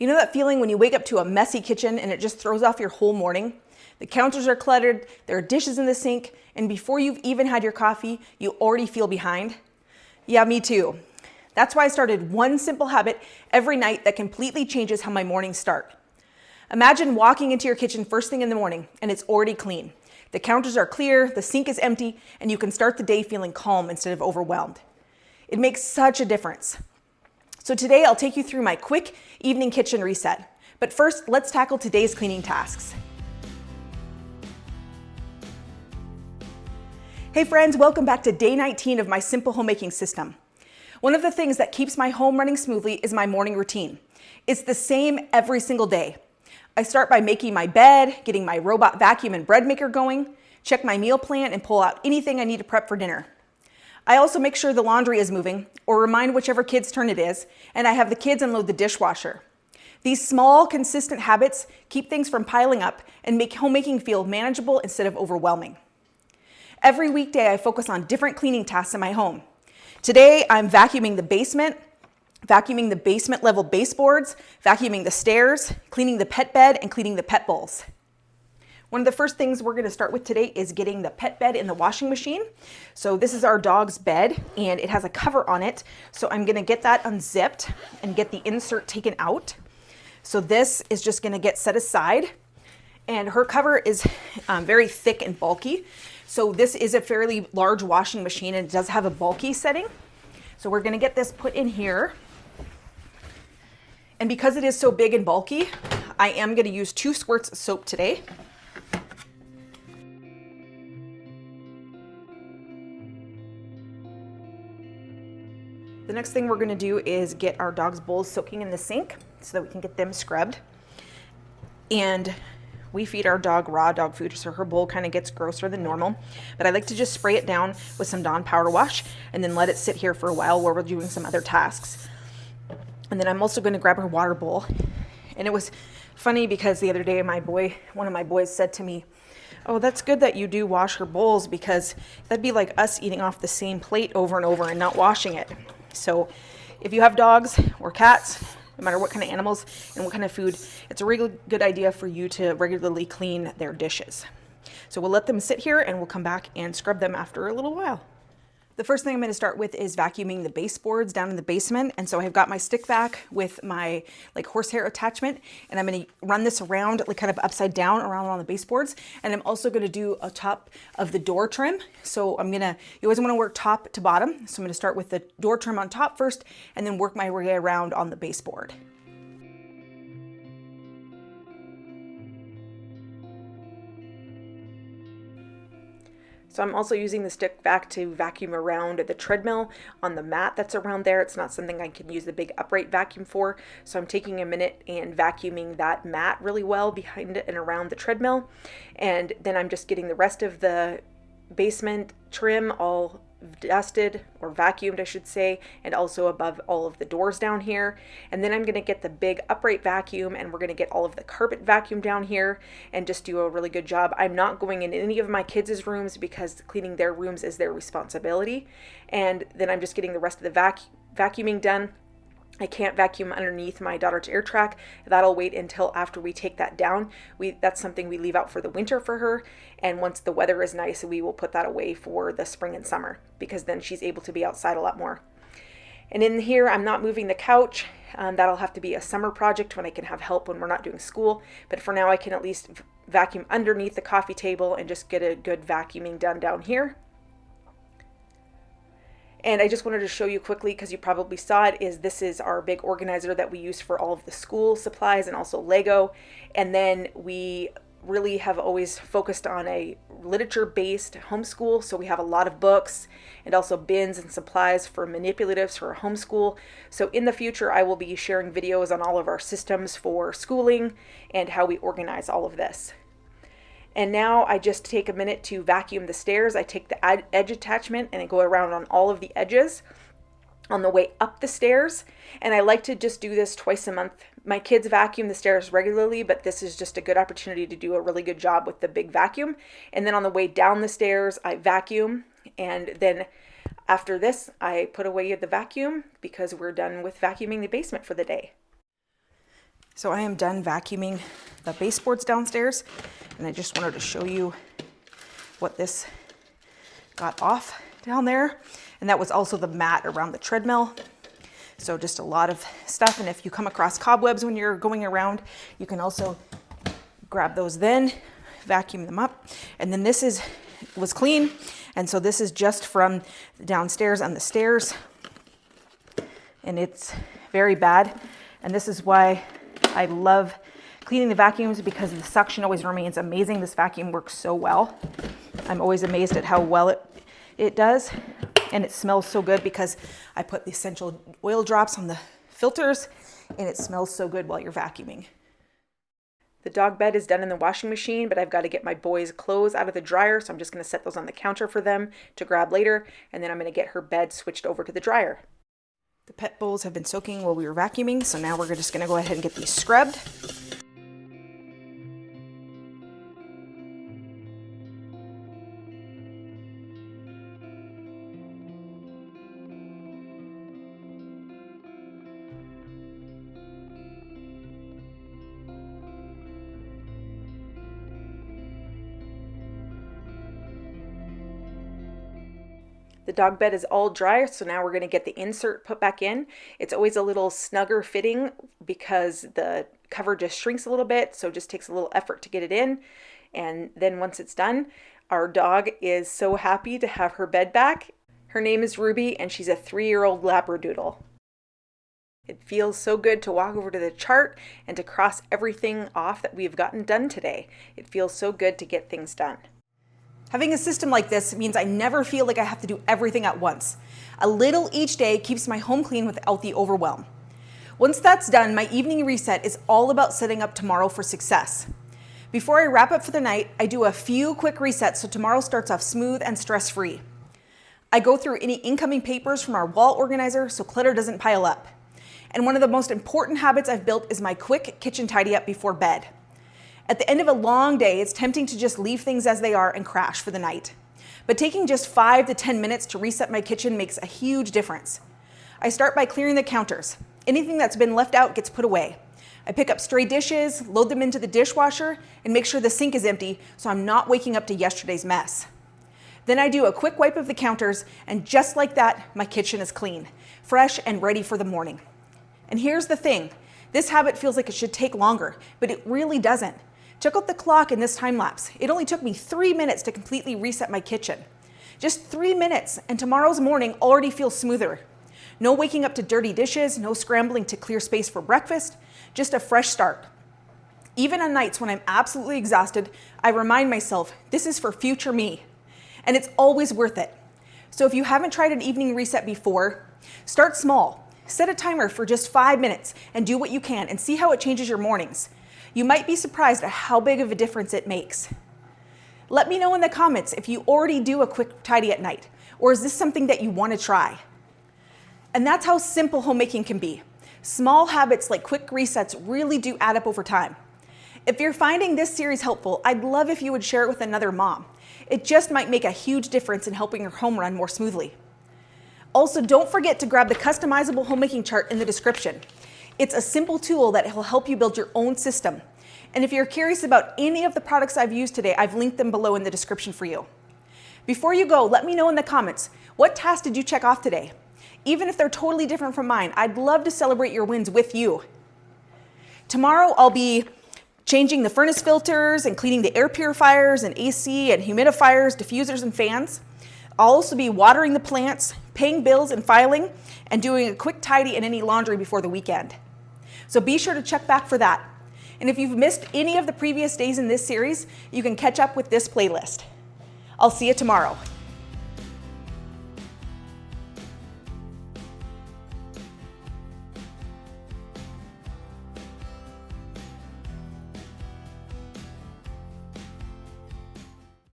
You know that feeling when you wake up to a messy kitchen and it just throws off your whole morning? The counters are cluttered, there are dishes in the sink, and before you've even had your coffee, you already feel behind? Yeah, me too. That's why I started one simple habit every night that completely changes how my mornings start. Imagine walking into your kitchen first thing in the morning and it's already clean. The counters are clear, the sink is empty, and you can start the day feeling calm instead of overwhelmed. It makes such a difference. So today I'll take you through my quick evening kitchen reset. But first, let's tackle today's cleaning tasks. Hey friends, welcome back to day 19 of my Simple Homemaking System. One of the things that keeps my home running smoothly is my morning routine. It's the same every single day. I start by making my bed, getting my robot vacuum and bread maker going, check my meal plan, and pull out anything I need to prep for dinner. I also make sure the laundry is moving, or remind whichever kid's turn it is, and I have the kids unload the dishwasher. These small, consistent habits keep things from piling up and make homemaking feel manageable instead of overwhelming. Every weekday, I focus on different cleaning tasks in my home. Today, I'm vacuuming the basement level baseboards, vacuuming the stairs, cleaning the pet bed, and cleaning the pet bowls. One of the first things we're going to start with today is getting the pet bed in the washing machine. So this is our dog's bed and it has a cover on it. So I'm going to get that unzipped and get the insert taken out. So this is just going to get set aside, and her cover is very thick and bulky. So this is a fairly large washing machine and it does have a bulky setting. So we're going to get this put in here. And because it is so big and bulky, I am going to use 2 squirts of soap today. The next thing we're going to do is get our dog's bowls soaking in the sink so that we can get them scrubbed. And we feed our dog raw dog food, so her bowl kind of gets grosser than normal. But I like to just spray it down with some Dawn power wash and then let it sit here for a while while we're doing some other tasks. And then I'm also going to grab her water bowl. And it was funny because the other day one of my boys said to me, "Oh, that's good that you do wash her bowls, because that'd be like us eating off the same plate over and over and not washing it." So if you have dogs or cats, no matter what kind of animals and what kind of food, it's a really good idea for you to regularly clean their dishes. So we'll let them sit here and we'll come back and scrub them after a little while. The first thing I'm going to start with is vacuuming the baseboards down in the basement. And so I've got my stick vac with my horsehair attachment, and I'm going to run this around kind of upside down around on the baseboards. And I'm also going to do a top of the door trim. So you always want to work top to bottom. So I'm going to start with the door trim on top first and then work my way around on the baseboard. So I'm also using the stick vac to vacuum around the treadmill on the mat that's around there. It's not something I can use the big upright vacuum for. So I'm taking a minute and vacuuming that mat really well behind it and around the treadmill. And then I'm just getting the rest of the basement trim all dusted, or vacuumed I should say, and also above all of the doors down here. And then I'm going to get the big upright vacuum and we're going to get all of the carpet vacuum down here and just do a really good job. I'm not going in any of my kids' rooms because cleaning their rooms is their responsibility. And then I'm just getting the rest of the vacuuming done. I can't vacuum underneath my daughter's air track. That'll wait until after we take that down. That's something we leave out for the winter for her. And once the weather is nice, we will put that away for the spring and summer, because then she's able to be outside a lot more. And in here, I'm not moving the couch. That'll have to be a summer project when I can have help when we're not doing school. But for now, I can at least vacuum underneath the coffee table and just get a good vacuuming done down here. And I just wanted to show you quickly, because you probably saw it, this is our big organizer that we use for all of the school supplies and also Lego. And then we really have always focused on a literature-based homeschool. So we have a lot of books and also bins and supplies for manipulatives for homeschool. So in the future, I will be sharing videos on all of our systems for schooling and how we organize all of this. And now I just take a minute to vacuum the stairs. I take the edge attachment and I go around on all of the edges on the way up the stairs. And I like to just do this twice a month. My kids vacuum the stairs regularly, but this is just a good opportunity to do a really good job with the big vacuum. And then on the way down the stairs, I vacuum. And then after this, I put away the vacuum because we're done with vacuuming the basement for the day. So I am done vacuuming the baseboards downstairs, and I just wanted to show you what this got off down there. And that was also the mat around the treadmill. So just a lot of stuff. And if you come across cobwebs when you're going around, you can also grab those then, vacuum them up. And then this was clean. And so this is just from downstairs on the stairs. And it's very bad. And this is why I love cleaning the vacuums, because the suction always remains amazing. This vacuum works so well. I'm always amazed at how well it does. And it smells so good because I put the essential oil drops on the filters, and it smells so good while you're vacuuming. The dog bed is done in the washing machine, but I've got to get my boys' clothes out of the dryer, so I'm just going to set those on the counter for them to grab later, and then I'm going to get her bed switched over to the dryer. The pet bowls have been soaking while we were vacuuming, so now we're just going to go ahead and get these scrubbed. The dog bed is all dry, so now we're going to get the insert put back in. It's always a little snugger fitting because the cover just shrinks a little bit, so it just takes a little effort to get it in. And then once it's done, our dog is so happy to have her bed back. Her name is Ruby, and she's a 3-year-old Labradoodle. It feels so good to walk over to the chart and to cross everything off that we've gotten done today. It feels so good to get things done. Having a system like this means I never feel like I have to do everything at once. A little each day keeps my home clean without the overwhelm. Once that's done, my evening reset is all about setting up tomorrow for success. Before I wrap up for the night, I do a few quick resets so tomorrow starts off smooth and stress-free. I go through any incoming papers from our wall organizer so clutter doesn't pile up. And one of the most important habits I've built is my quick kitchen tidy up before bed. At the end of a long day, it's tempting to just leave things as they are and crash for the night. But taking just 5 to 10 minutes to reset my kitchen makes a huge difference. I start by clearing the counters. Anything that's been left out gets put away. I pick up stray dishes, load them into the dishwasher, and make sure the sink is empty so I'm not waking up to yesterday's mess. Then I do a quick wipe of the counters, and just like that, my kitchen is clean, fresh, and ready for the morning. And here's the thing. This habit feels like it should take longer, but it really doesn't. Check out the clock in this time lapse. It only took me 3 minutes to completely reset my kitchen. Just 3 minutes, and tomorrow's morning already feels smoother. No waking up to dirty dishes, no scrambling to clear space for breakfast, just a fresh start. Even on nights when I'm absolutely exhausted, I remind myself this is for future me, and it's always worth it. So if you haven't tried an evening reset before, start small. Set a timer for just 5 minutes and do what you can and see how it changes your mornings. You might be surprised at how big of a difference it makes. Let me know in the comments if you already do a quick tidy at night, or is this something that you want to try? And that's how simple homemaking can be. Small habits like quick resets really do add up over time. If you're finding this series helpful, I'd love if you would share it with another mom. It just might make a huge difference in helping your home run more smoothly. Also, don't forget to grab the customizable homemaking chart in the description. It's a simple tool that will help you build your own system. And if you're curious about any of the products I've used today, I've linked them below in the description for you. Before you go, let me know in the comments, what tasks did you check off today? Even if they're totally different from mine, I'd love to celebrate your wins with you. Tomorrow, I'll be changing the furnace filters and cleaning the air purifiers and AC and humidifiers, diffusers, and fans. I'll also be watering the plants, paying bills and filing, and doing a quick tidy and any laundry before the weekend. So be sure to check back for that. And if you've missed any of the previous days in this series, you can catch up with this playlist. I'll see you tomorrow.